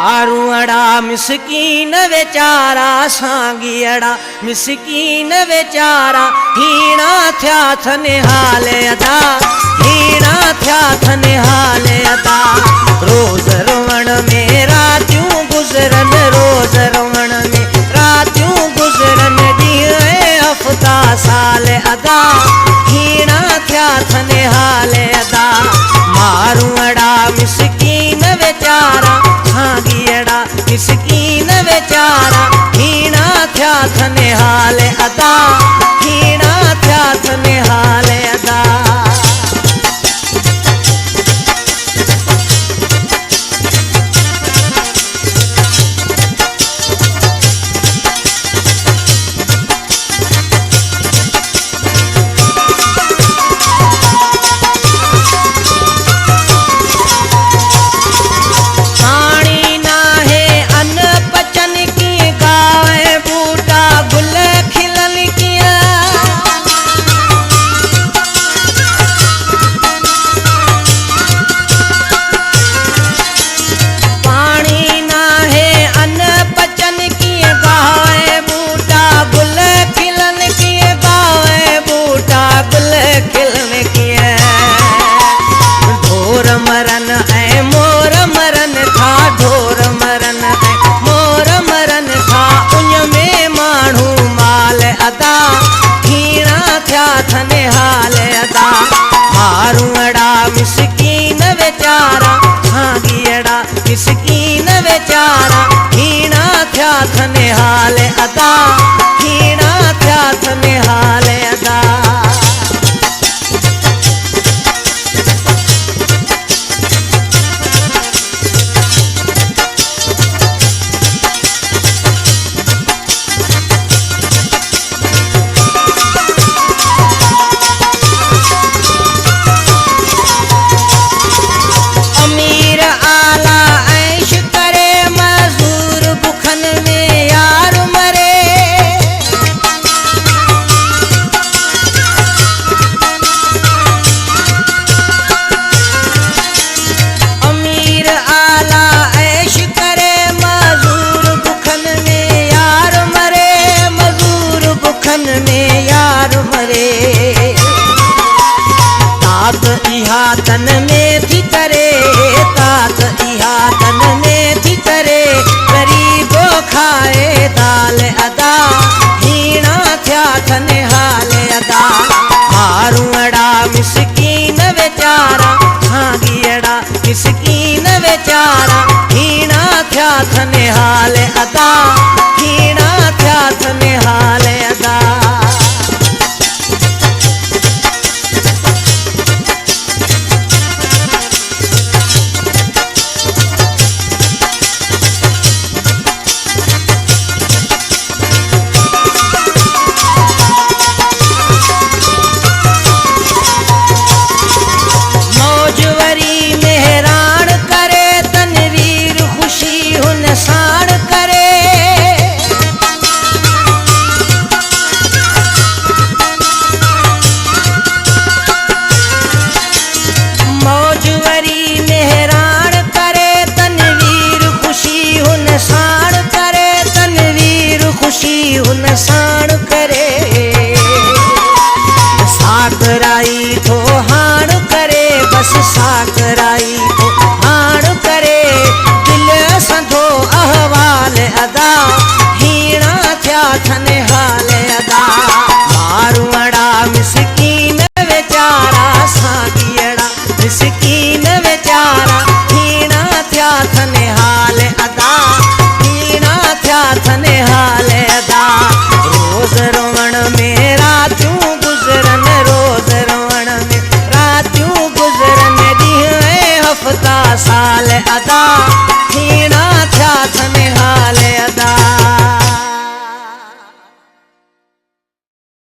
मारूअड़ा मिसकीन वेचारा सांगियड़ा मिसकीन वेचारा हीणा थया थने हाले अदा हीणा थया थने हाले अदा रोज रोवण में रातियूं गुजरन रोज रोवण में रातियूं गुजरन ॾींहं हफ़्ता साल अदा हीणा थया थने हाले अदा मारूअड़ा मिसकीन वेचारा सांगियड़ा मिसकीन वेचारा हीणा थया थने हाले अदा हीणा थया थने हाले अदा। मारूअड़ा मिसकीन वेचारा सांगियड़ा मिसकीन वेचारा हीणा थया थने हाले अदा हीणा थया थने हाले अदा। तात इहा तन में थी करे तात इहा तन में थी करे गरीबो खाए दाल अदा हीणा थया थने हाले अदा मारूअड़ा मिसकीन वेचारा सांगियड़ा मिसकीन वेचारा हीणा थया थने हाले अदा